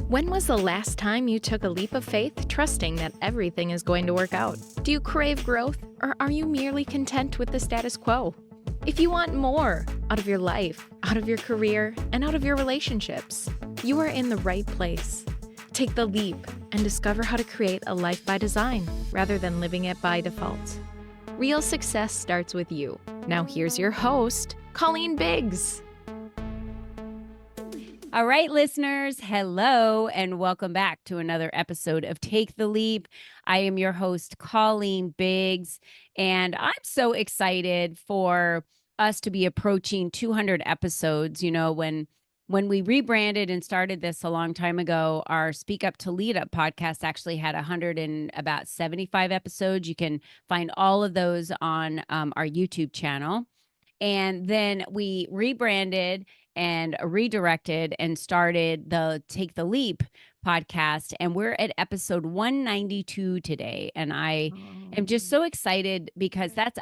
When was the last time you took a leap of faith, trusting that everything is going to work out? Do you crave growth, or are you merely content with the status quo? If you want more out of your life, out of your career, and out of your relationships, you are in the right place. Take the leap and discover how to create a life by design rather than living it by default. Real success starts with you. Now here's your host, Colleen Biggs. All right, listeners, hello, and welcome back to another episode of Take the Leap. I am your host, Colleen Biggs, and I'm so excited for us to be approaching 200 episodes. You know, when we rebranded and started this a long time ago, our Speak Up to Lead Up podcast actually had 175 episodes. You can find all of those on our YouTube channel. And then we rebranded and redirected and started the Take the Leap podcast. And we're at episode 192 today. And I am just so excited because that's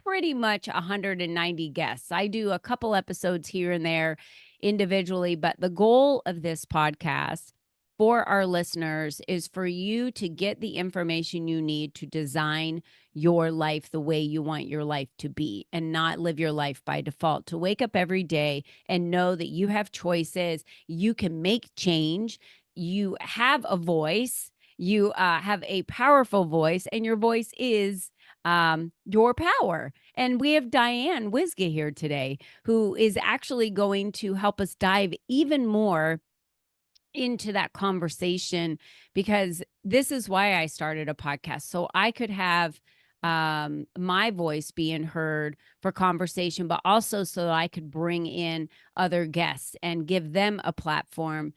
pretty much 190 guests. I do a couple episodes here and there individually, but the goal of this podcast for our listeners is for you to get the information you need to design your life the way you want your life to be and not live your life by default, to wake up every day and know that you have choices, you can make change, you have a voice, you have a powerful voice, and your voice is your power. And we have Diane Wyzga here today, who is actually going to help us dive even more into that conversation, because this is why I started a podcast, so I could have my voice being heard for conversation, but also so that I could bring in other guests and give them a platform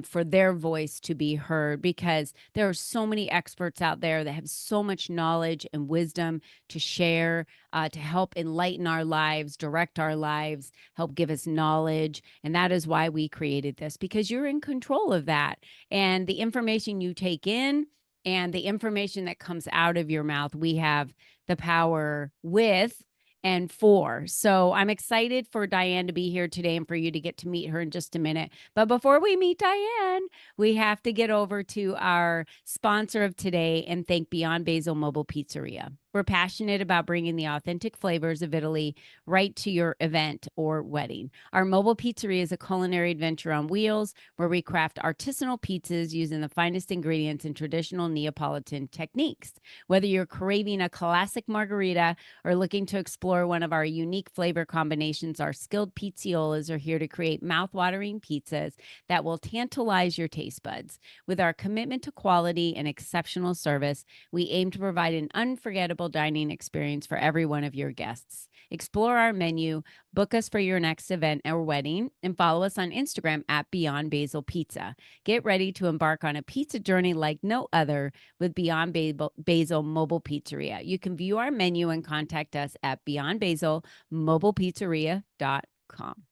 for their voice to be heard, because there are so many experts out there that have so much knowledge and wisdom to share, to help enlighten our lives, direct our lives, help give us knowledge. And that is why we created this, because you're in control of that. And the information you take in and the information that comes out of your mouth, we have the power with and for. So I'm excited for Diane to be here today and for you to get to meet her in just a minute. But before we meet Diane, we have to get over to our sponsor of today and thank Beyond Basil Mobile Pizzeria. We're passionate about bringing the authentic flavors of Italy right to your event or wedding. Our mobile pizzeria is a culinary adventure on wheels where we craft artisanal pizzas using the finest ingredients and traditional Neapolitan techniques. Whether you're craving a classic margarita or looking to explore one of our unique flavor combinations, our skilled pizziolas are here to create mouth-watering pizzas that will tantalize your taste buds. With our commitment to quality and exceptional service, we aim to provide an unforgettable dining experience for every one of your guests. Explore our menu, book us for your next event or wedding, and follow us on Instagram at Beyond Basil Pizza. Get ready to embark on a pizza journey like no other with Beyond Basil Mobile Pizzeria. You can view our menu and contact us at beyondbasilmobilepizzeria.com.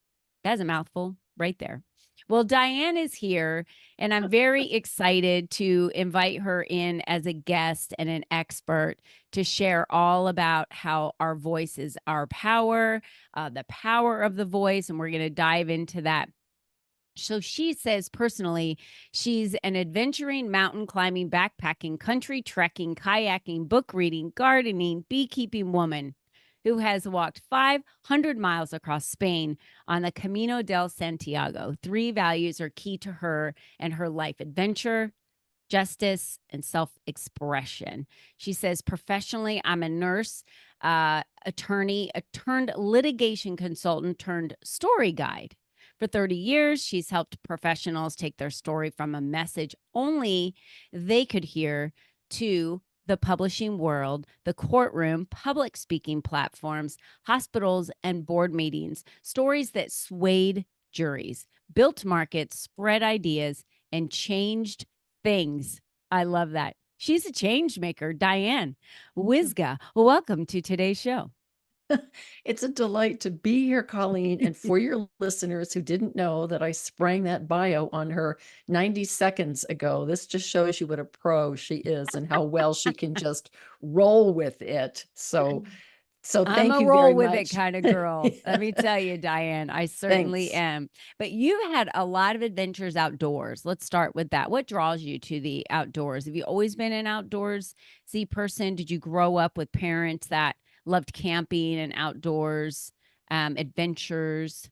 That's a mouthful right there. Well, Diane is here, and I'm very excited to invite her in as a guest and an expert to share all about how our voice is our power, the power of the voice, and we're going to dive into that. So she says personally, she's an adventuring, mountain climbing, backpacking, country trekking, kayaking, book reading, gardening, beekeeping woman who has walked 500 miles across Spain on the Camino del Santiago. 3 values are key to her and her life: adventure, justice, and self-expression. She says, professionally, I'm a nurse, attorney, a turned litigation consultant, turned story guide. For 30 years, she's helped professionals take their story from a message only they could hear to the publishing world, the courtroom, public speaking platforms, hospitals, and board meetings. Stories that swayed juries, built markets, spread ideas, and changed things. I love that. She's a change maker. Diane Wyzga, welcome to today's show. It's a delight to be here, Colleen. And for your listeners who didn't know that I sprang that bio on her 90 seconds ago, this just shows you what a pro she is and how well she can just roll with it. So So I'm thank a you very roll with it much. kind of girl. Let me tell you, Diane, I certainly Thanks. am. But you had a lot of adventures outdoors. Let's start with that. What draws you to the outdoors? Have you always been an outdoorsy person? Did you grow up with parents that loved camping and outdoors adventures?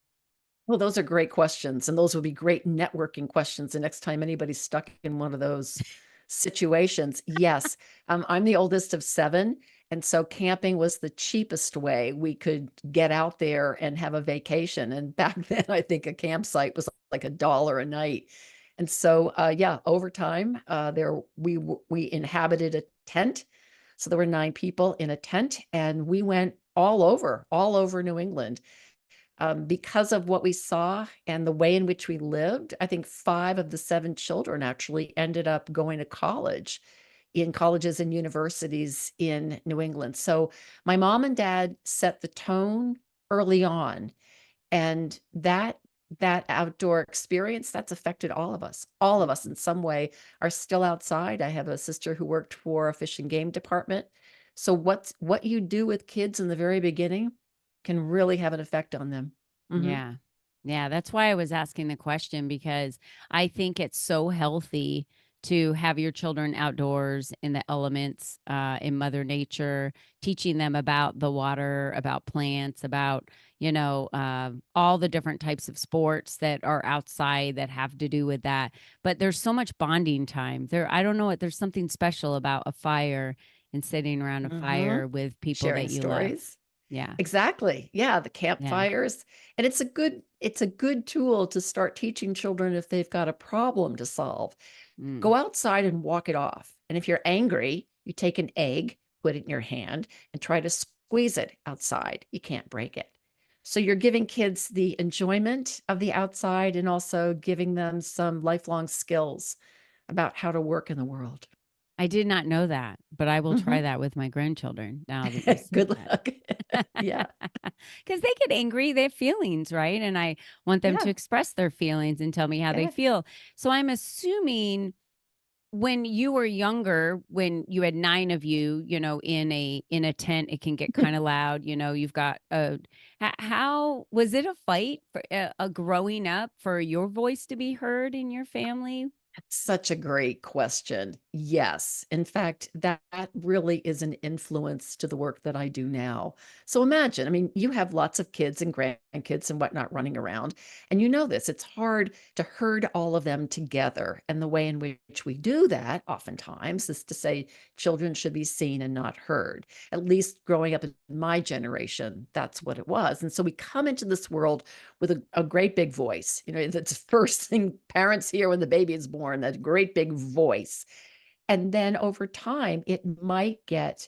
Well, those are great questions, and those would be great networking questions the next time anybody's stuck in one of those situations. Yes, I'm the oldest of 7, and so camping was the cheapest way we could get out there and have a vacation, and back then, I think a campsite was like $1 a night, and so, yeah, over time, we inhabited a tent, so there were 9 people in a tent, and we went all over New England. Because of what we saw and the way in which we lived, I think 5 of the 7 children actually ended up going to college in colleges and universities in New England. So my mom and dad set the tone early on, and that outdoor experience that's affected all of us. All of us in some way are still outside. I have a sister who worked for a fish and game department. So what you do with kids in the very beginning can really have an effect on them. Mhm. Yeah. Yeah, that's why I was asking the question because I think it's so healthy to have your children outdoors in the elements, in Mother Nature, teaching them about the water, about plants, about, all the different types of sports that are outside that have to do with that. But there's so much bonding time. I don't know what, there's something special about a fire and sitting around a Mhm. fire with people Sharing that you love. stories. Yeah. Exactly. Yeah, the Yeah. campfires. And it's a good tool to start teaching children if they've got a problem to solve. Mm. Go outside and walk it off. And if you're angry, you take an egg, put it in your hand, and try to squeeze it outside. You can't break it. So you're giving kids the enjoyment of the outside and also giving them some lifelong skills about how to work in the world. I did not know that, but I will try Mhm. that with my grandchildren now that you said Good that. luck. Yeah. Because they get angry, they have feelings, right? And I want them to Yeah. express their feelings and tell me how they Yeah. feel. So I'm assuming when you were younger, when you had 9 of you, in a tent, it can get kind of loud, you've got how was it a fight for a growing up for your voice to be heard in your family? Such a great question. Yes. In fact, that really is an influence to the work that I do now. So imagine, I mean, you have lots of kids and grandkids and whatnot running around, and you know this. It's hard to herd all of them together. And the way in which we do that, oftentimes, is to say children should be seen and not heard. At least growing up in my generation, that's what it was. And so we come into this world with a great big voice. That's the first thing parents hear when the baby is born, that great big voice. And then over time, it might get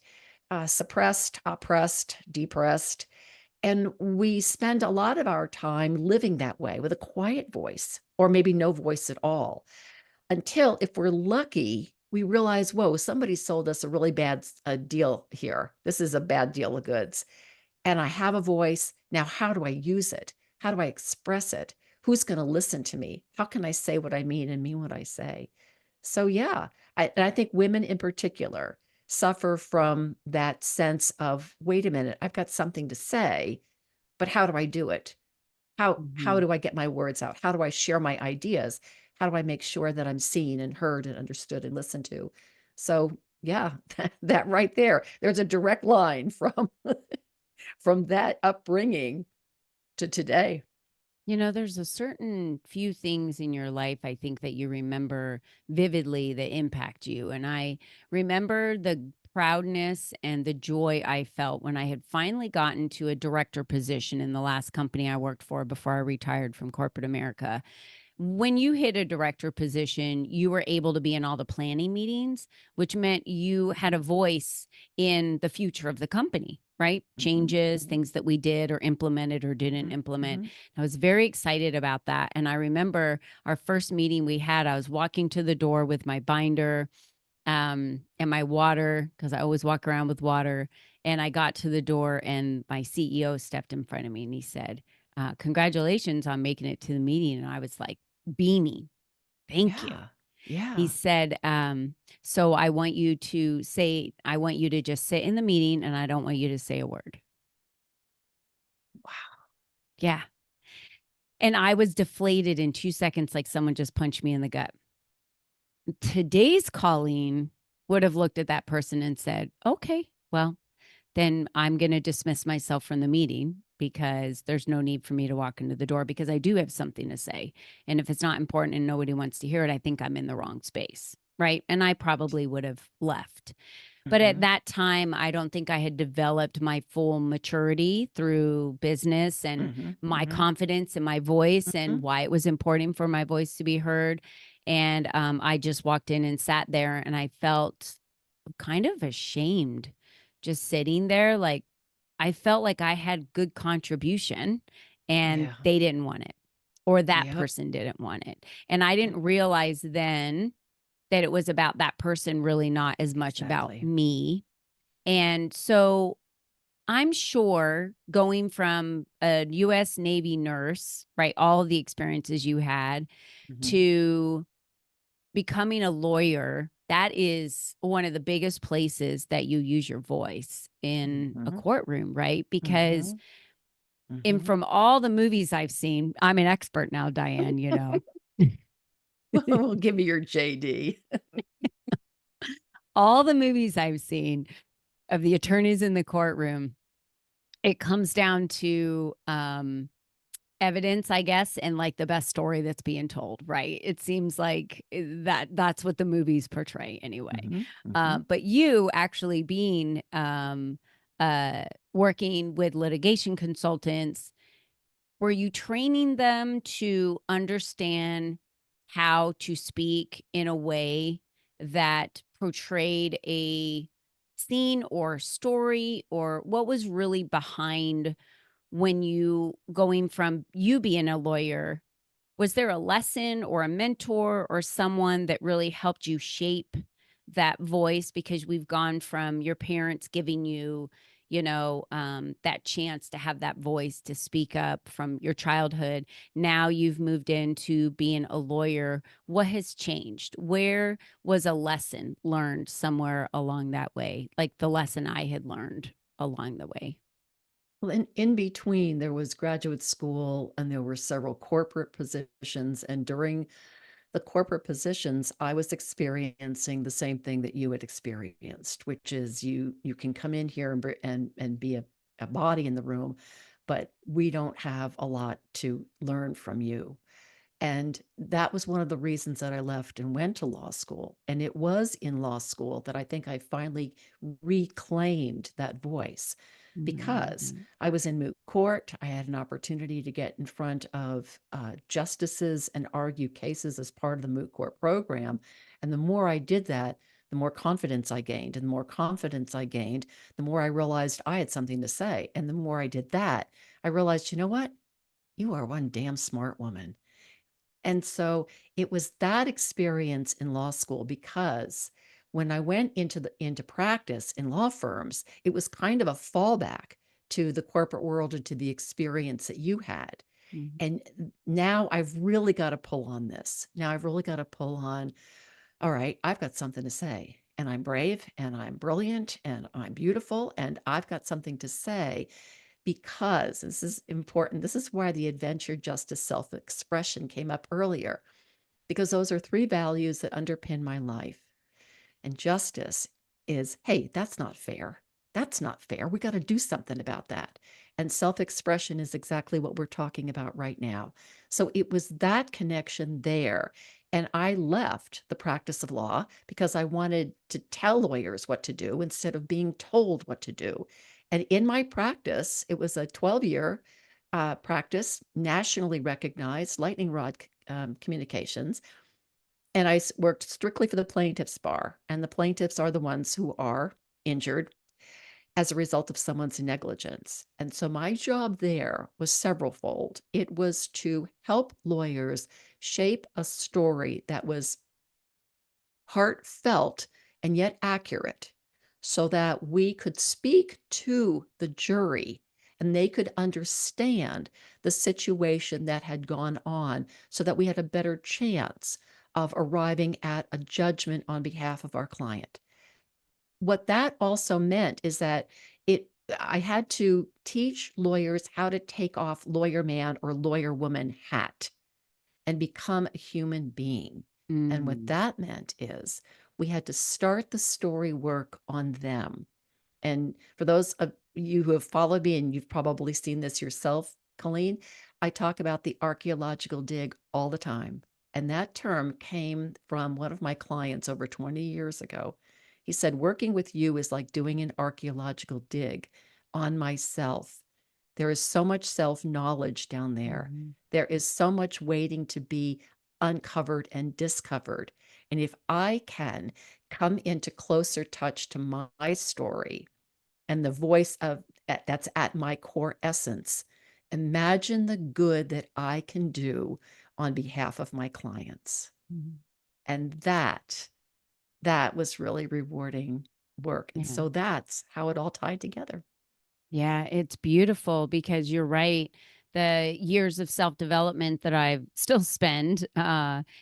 suppressed, oppressed, depressed. And we spend a lot of our time living that way with a quiet voice or maybe no voice at all until, if we're lucky, we realize, whoa, somebody sold us a really bad deal here. This is a bad deal of goods and I have a voice. Now, how do I use it? How do I express it? Who's going to listen to me? How can I say what I mean and mean what I say? So, yeah, and I think women in particular suffer from that sense of, wait a minute, I've got something to say, but how do I do it? How Mhm. do I get my words out? How do I share my ideas? How do I make sure that I'm seen and heard and understood and listened to? So, yeah, that right there, there's a direct line from that upbringing to today. There's a certain few things in your life I think that you remember vividly that impact you. And I remember the proudness and the joy I felt when I had finally gotten to a director position in the last company I worked for before I retired from corporate America. When you hit a director position, you were able to be in all the planning meetings, which meant you had a voice in the future of the company, right? Mhm, Changes, mhm, things that we did or implemented or didn't mhm, implement. mhm. I was very excited about that. And I remember our first meeting we had, I was walking to the door with my binder and my water, because I always walk around with water. And I got to the door and my CEO stepped in front of me and he said, congratulations on making it to the meeting. And I was like beaming. Thank you. Yeah, He yeah. said, so I want you to just sit in the meeting and I don't want you to say a word. Yeah. And I was deflated in 2 seconds, like someone just punched me in the gut. Today's Colleen would have looked at that person and said, okay, well, then I'm going to dismiss myself from the meeting because there's no need for me to walk into the door because I do have something to say. And if it's not important and nobody wants to hear it, I think I'm in the wrong space. Right. And I probably would have left. But at Mhm, that time, I don't think I had developed my full maturity through business and mhm, my mhm, confidence in my voice and mhm. why it was important for my voice to be heard. And I just walked in and sat there and I felt kind of ashamed just sitting there. Like I felt like I had good contribution and Yeah. they didn't want it or that Yep. person didn't want it. And I didn't Mhm. realize then that it was about that person, really not as much about Exactly. me. And so I'm sure going from a US Navy nurse, right, all of the experiences you had Mhm, to becoming a lawyer, that is one of the biggest places that you use your voice in a mhm, courtroom, right? Because mhm, from mhm. all the movies I've seen, I'm an expert now, Diane, you know. Well, give me your JD. All the movies I've seen of the attorneys in the courtroom, it comes down to evidence, I guess, and like the best story that's being told, right? It seems like that's what the movies portray anyway. Mhm, mhm. But you actually being uh working with litigation consultants, were you training them to understand how to speak in a way that portrayed a scene or story, or what was really behind when you going from you being a lawyer, was there a lesson or a mentor or someone that really helped you shape that voice? Because we've gone from your parents giving you, that chance to have that voice to speak up from your childhood. Now you've moved into being a lawyer. What has changed? Where was a lesson learned somewhere along that way? Like the lesson I had learned along the way. Well, in between, there was graduate school and there were several corporate positions. And during the corporate positions, I was experiencing the same thing that you had experienced, which is you can come in here and be a body in the room, but we don't have a lot to learn from you. And that was one of the reasons that I left and went to law school. And it was in law school that I think I finally reclaimed that voice because Mhm. I was in moot court. I had an opportunity to get in front of justices and argue cases as part of the moot court program. And the more I did that, the more confidence I gained. And the more confidence I gained, the more I realized I had something to say. And the more I did that, I realized, you know what? You are one damn smart woman. And so it was that experience in law school because when I went into practice in law firms, it was kind of a fallback to the corporate world and to the experience that you had. Mhm. And now I've really got to pull on this. Now I've really got to pull on, all right, I've got something to say. And I'm brave and I'm brilliant and I'm beautiful and I've got something to say because this is important. This is why the adventure, justice, self expression came up earlier because those are three values that underpin my life. And justice is, hey, that's not fair. That's not fair. We got to do something about that. And self expression is exactly what we're talking about right now. So it was that connection there. And I left the practice of law because I wanted to tell lawyers what to do instead of being told what to do. And in my practice, it was a 12-year practice, nationally recognized, lightning rod communications, and I worked strictly for the plaintiff's bar, and the plaintiffs are the ones who are injured as a result of someone's negligence. And so my job there was severalfold. It was to help lawyers shape a story that was heartfelt and yet accurate so that we could speak to the jury and they could understand the situation that had gone on so that we had a better chance of arriving at a judgment on behalf of our client. What that also meant is that it I had to teach lawyers how to take off lawyer man or lawyer woman hat and become a human being. And what Mm, that meant is we had to start the story work on them. And for those of you who have followed me, and you've probably seen this yourself, Colleen, I talk about the archaeological dig all the time. And that term came from one of my clients over 20 years ago. He said, working with you is like doing an archaeological dig on myself. There is so much self knowledge down there. mhm. There is so much waiting to be uncovered and discovered. And if I can come into closer touch to my story, and the voice of that's at my core essence, imagine the good that I can do on behalf of my clients. Mhm. And that was really rewarding work. And Yeah. so that's how it all tied together. Yeah, it's beautiful because you're right. The years of self-development that I've still spend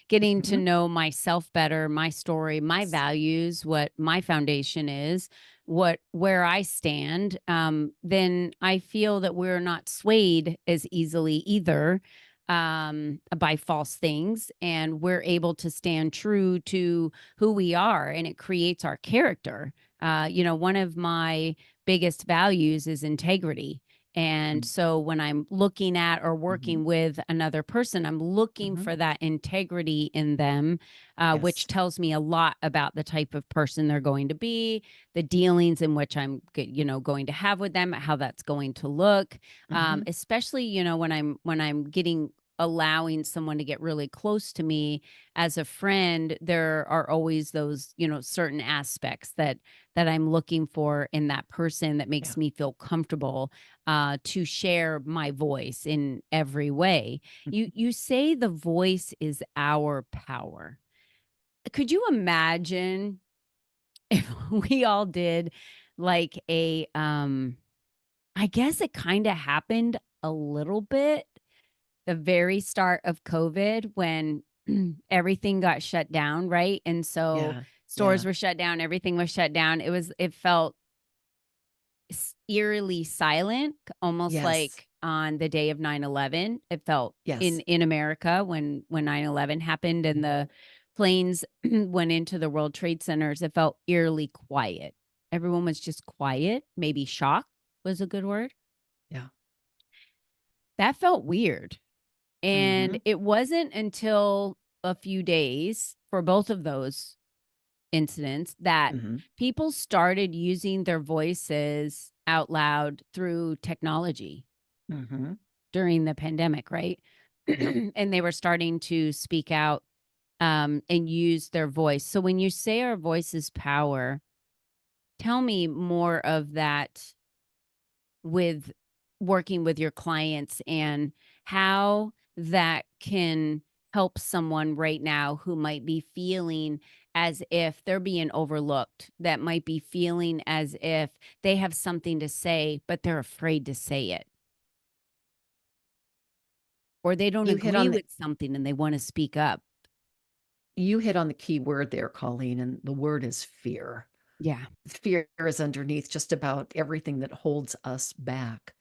getting to Mhm. know myself better, my story, my Yes. values, what my foundation is, what where I stand, then I feel that we're not swayed as easily either by false things, and we're able to stand true to who we are, and it creates our character. One of my biggest values is integrity. And Mm. so when I'm looking at or Mhm. working with another person, I'm looking Mhm. for that integrity in them, which Yes. tells me a lot about the type of person they're going to be, the dealings in which going to have with them, how that's going to look. Mhm. Especially, when I'm getting allowing someone to get really close to me as a friend, there are always those, certain aspects that I'm looking for in that person that Yeah. makes me feel comfortable to share my voice in every way. You Mhm. you say the voice is our power. Could you imagine if we all did like I guess it kind of happened a little bit the very start of COVID when everything got shut down, right? And so Yeah. stores Yeah. were shut down, everything was shut down. It felt eerily silent, almost Yes. like on the day of 9/11. It felt Yes. in America when 9/11 happened and the planes went into the World Trade Centers, it felt eerily quiet. Everyone was just quiet, maybe shock was a good word. Yeah. That felt weird. And Mhm. it wasn't until a few days for both of those incidents that Mhm. people started using their voices out loud through technology Mhm. during the pandemic, right? Yep. And they were starting to speak out and use their voice. So when you say our voice is power, tell me more of that with working with your clients and how that can help someone right now who might be feeling as if they're being overlooked, that might be feeling as if they have something to say, but they're afraid to say it, or they don't You hit on agree the with something and they want to speak up. you hit on the key word there, Colleen, and the word is fear. Yeah. Fear is underneath just about everything that holds us back.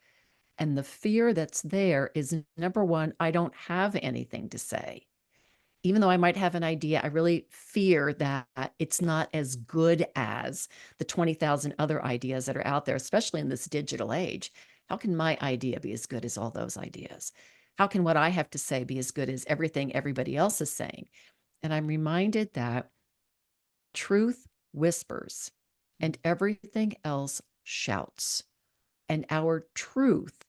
And the fear that's there is number one, I don't have anything to say. Even though I might have an idea, I really fear that it's not as good as the 20,000 other ideas that are out there, especially in this digital age. How can my idea be as good as all those ideas? How can what I have to say be as good as everything everybody else is saying? And I'm reminded that truth whispers and everything else shouts. And our truth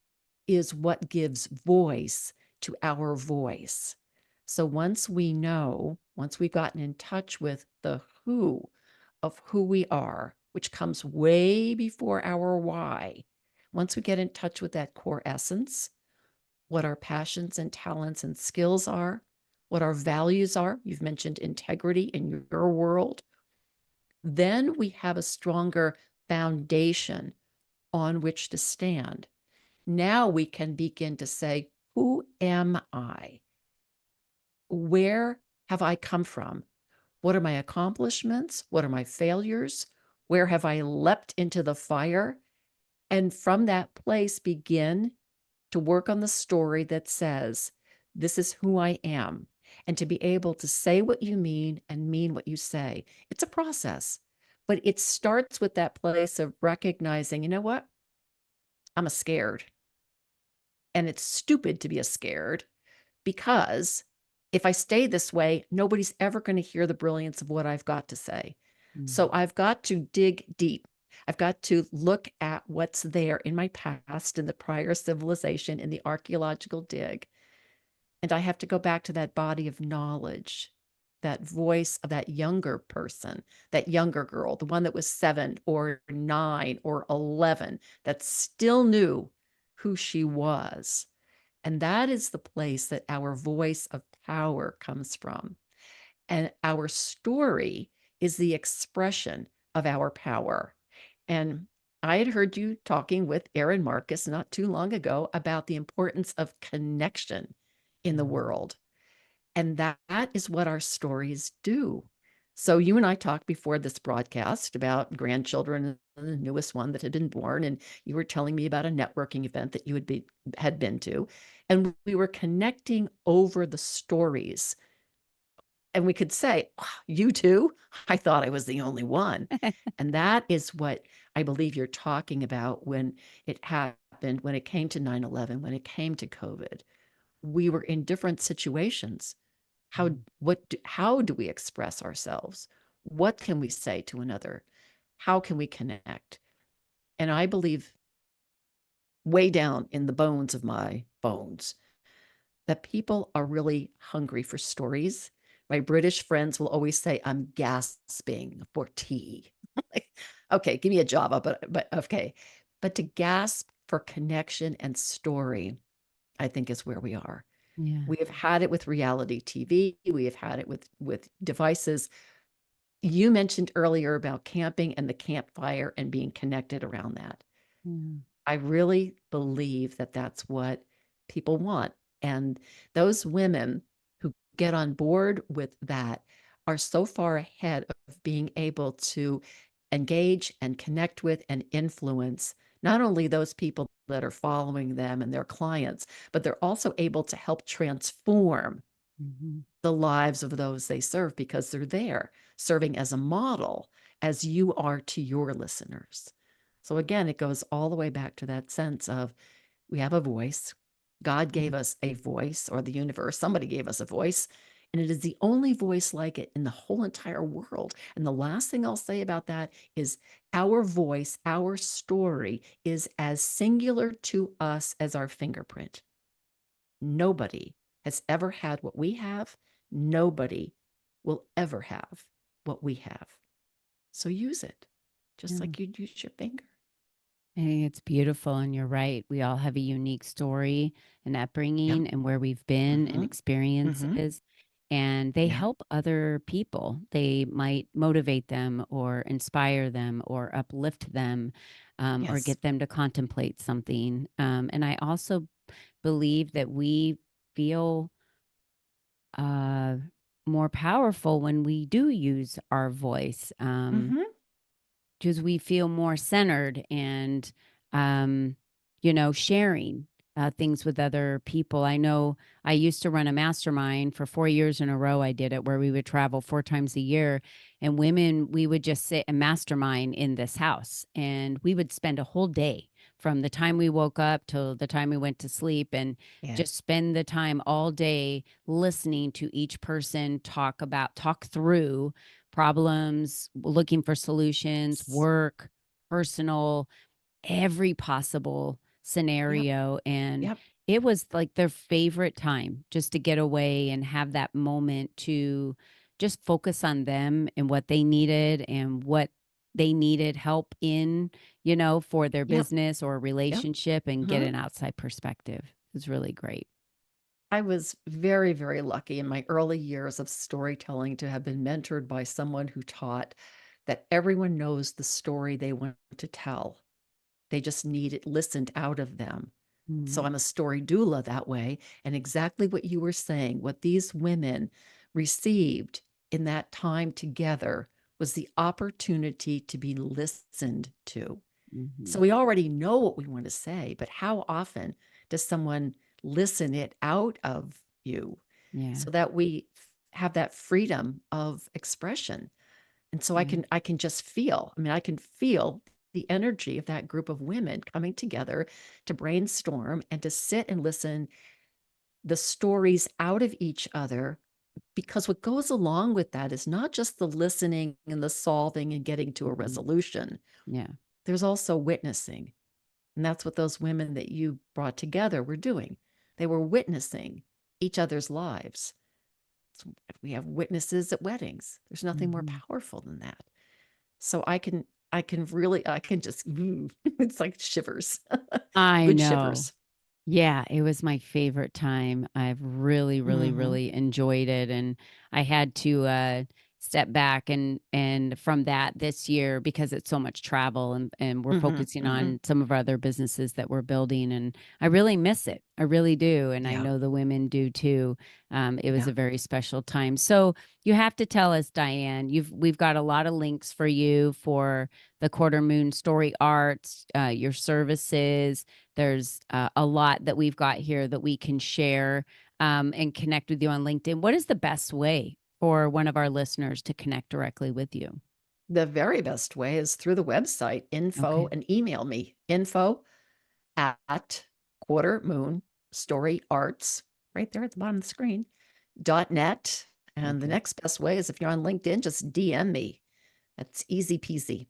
is what gives voice to our voice. So once we've gotten in touch with the who of who we are, which comes way before our why, once we get in touch with that core essence, what our passions and talents and skills are, what our values are, you've mentioned integrity in your world, then we have a stronger foundation on which to stand. Now we can begin to say, who am I? Where have I come from? What are my accomplishments? What are my failures? Where have I leapt into the fire? And from that place, begin to work on the story that says, this is who I am. And to be able to say what you mean and mean what you say. It's a process, but it starts with that place of recognizing, you know what? I'm a scared. And it's stupid to be a scared because if I stay this way, nobody's ever going to hear the brilliance of what I've got to say. So I've got to dig deep. I've got to look at what's there in my past, in the prior civilization, in the archaeological dig. And I have to go back to that body of knowledge, that voice of that younger person, that younger girl, the one that was 7 or 9 or 11, that still knew who she was. And that is the place that our voice of power comes from. And our story is the expression of our power. And I had heard you talking with Aaron Marcus not too long ago about the importance of connection in the world. And that is what our stories do. So you and I talked before this broadcast about grandchildren, and the newest one that had been born, and you were telling me about a networking event that you had been to, and we were connecting over the stories. And we could say, "Wow, you too? I thought I was the only one." And that is what I believe you're talking about when it happened, when it came to 9/11, when it came to COVID. We were in different situations. How do we express ourselves? What can we say to another? How can we connect? And I believe way down in the bones of my bones that people are really hungry for stories. My British friends will always say, I'm gasping for tea. Like, okay, give me a Java, but okay. But to gasp for connection and story, I think is where we are. Yeah. We have had it with reality TV. We have had it with devices. You mentioned earlier about camping and the campfire and being connected around that. Yeah. I really believe that that's what people want. And those women who get on board with that are so far ahead of being able to engage and connect with and influence not only those people that are following them and their clients, but they're also able to help transform the lives of those they serve because they're there serving as a model as you are to your listeners. So again, it goes all the way back to that sense of we have a voice. God gave us a voice, or the universe, somebody gave us a voice, and it is the only voice like it in the whole entire world. And the last thing I'll say about that is our voice, our story is as singular to us as our fingerprint. Nobody has ever had what we have. Nobody will ever have what we have. So use it, just like you'd use your finger. I think it's beautiful, and you're right. We all have a unique story and upbringing and where we've been and experiences, and they help other people. They might motivate them or inspire them or uplift them, or Yes. get them to contemplate something. And I also believe that we feel uh, more powerful when we do use our voice. Because we feel more centered and sharing things with other people. I know I used to run a mastermind for 4 years in a row. I did it where we would travel 4 times a year, and women, we would just sit and mastermind in this house, and we would spend a whole day from the time we woke up till the time we went to sleep, and just spend the time all day listening to each person talk through problems, looking for solutions, work, personal, every possible scenario. And it was like their favorite time just to get away and have that moment to just focus on them and what they needed and what they needed help in, for their business or relationship, and get an outside perspective. It was really great. I was very, very lucky in my early years of storytelling to have been mentored by someone who taught that everyone knows the story they want to tell. They just need it listened out of them. So I'm a story doula that way. And exactly what you were saying, what these women received in that time together was the opportunity to be listened to. So we already know what we want to say, but how often does someone listen it out of you Yeah. so that we have that freedom of expression? And so Yeah. I can just feel, I can feel the energy of that group of women coming together to brainstorm and to sit and listen the stories out of each other, because what goes along with that is not just the listening and the solving and getting to a Mhm. resolution. Yeah. There's also witnessing. And that's what those women that you brought together were doing. They were witnessing each other's lives. So we have witnesses at weddings. There's nothing more Mhm. powerful than that. So I can really, I can just, it's like shivers, I good know. shivers. Yeah, it was my favorite time. I've really, really, Hmm. really enjoyed it, and I had to step back and from that this year because it's so much travel and we're Hmm. focusing Hmm. on some of our other businesses that we're building, and I really miss it. I really do, and I Yeah. know the women do too. It was Yeah. a very special time. So you have to tell us, Diane. We've got a lot of links for you for the Quarter Moon Story Arts, your services. There's a lot that we've got here that we can share and connect with you on LinkedIn. What is the best way for one of our listeners to connect directly with you? The very best way is through the website info, Okay. and email me info@ Quarter Moon Story Arts, right there at the bottom of the screen, .net. And the Perfect. next best way is if you're on LinkedIn, just DM me. That's easy peasy.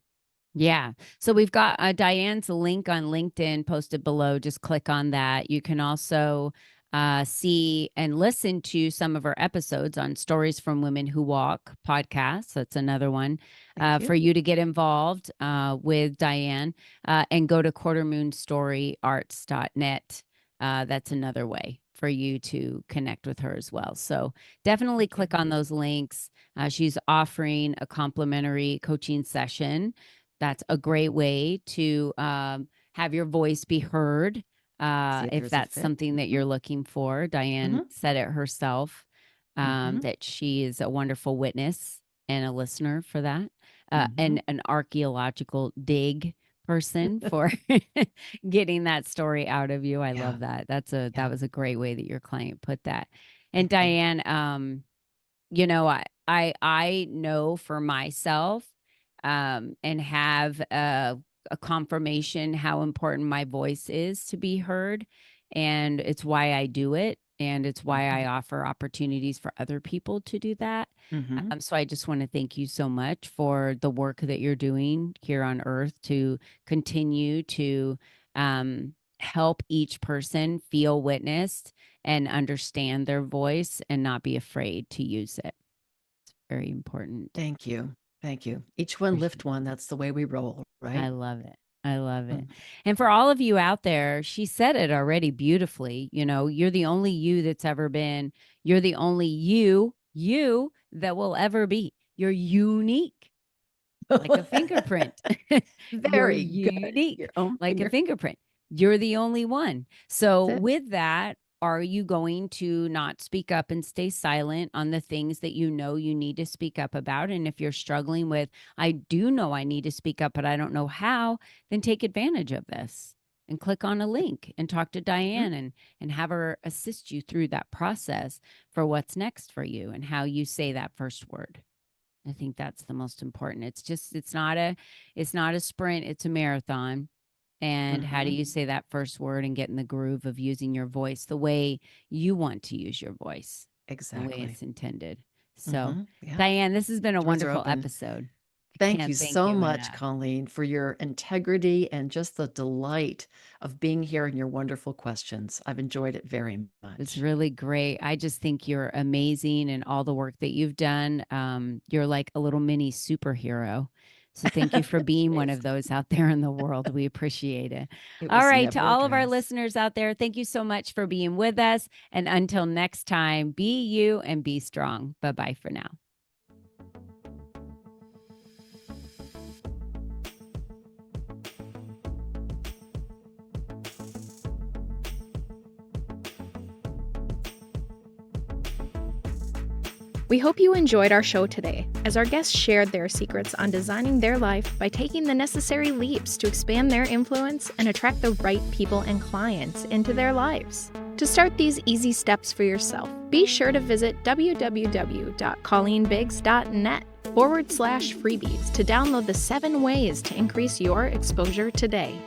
Yeah. So we've got Diane's link on LinkedIn posted below. Just click on that. You can also see and listen to some of our episodes on Stories from Women Who Walk podcast. That's another one Thank for you. you to get involved with Diane and go to quartermoonstoryarts.net. That's another way for you to connect with her as well. So definitely Thank you. click on those links. She's offering a complimentary coaching session. That's a great way to have your voice be heard See if if there's a that's fit. something that you're looking for. Diane Hmm. said it herself Hmm. that she is a wonderful witness and a listener for that, Hmm. and an archaeological dig person for getting that story out of you. I Yeah. love that. Yeah. That was a great way that your client put that. And Thank you. Diane, you know, I know for myself, and have a confirmation how important my voice is to be heard, and it's why I do it, and it's why Hmm. I offer opportunities for other people to do that. Hmm. So I just want to thank you so much for the work that you're doing here on Earth to continue to help each person feel witnessed and understand their voice and not be afraid to use it. It's very important. Thank you. Thank you. Each one Appreciate lift one. That's the way we roll, I right? love it. I love it. Mm. And for all of you out there, she said it already beautifully. You know, you're the only you that's ever been. You're the only you that will ever be. You're unique. Like a fingerprint. You're Very good. Your unique, own like a finger. fingerprint. You're the only one. So, That's it. with that, are you going to not speak up and stay silent on the things that you know you need to speak up about? And if you're struggling with, I do know I need to speak up, but I don't know how, then take advantage of this and click on a link and talk to Mhm. Diane and have her assist you through that process for what's next for you and how you say that first word. I think that's the most important. It's not a sprint, it's a marathon. And how do Mhm. you say that first word and get in the groove of using your voice the way you want to use your voice, the way Exactly. it's intended? So, Mhm. Yeah. Diane, this has been a Doors are wonderful open. episode. I Thank you can't thank so you much, enough. Colleen, for your integrity and just the delight of being here and your wonderful questions. I've enjoyed it very It's much. really great. I just think you're amazing and all the work that you've done. You're like a little mini superhero. So thank you for being one Thanks. of those out there in the world. We appreciate it. It All was right. To never a all of our dress. listeners out there, thank you so much for being with us. And until next time, be you and be strong. Bye bye for now. We hope you enjoyed our show today, as our guests shared their secrets on designing their life by taking the necessary leaps to expand their influence and attract the right people and clients into their lives. To start these easy steps for yourself, be sure to visit www.colleenbiggs.net/freebies to download the 7 ways to increase your exposure today.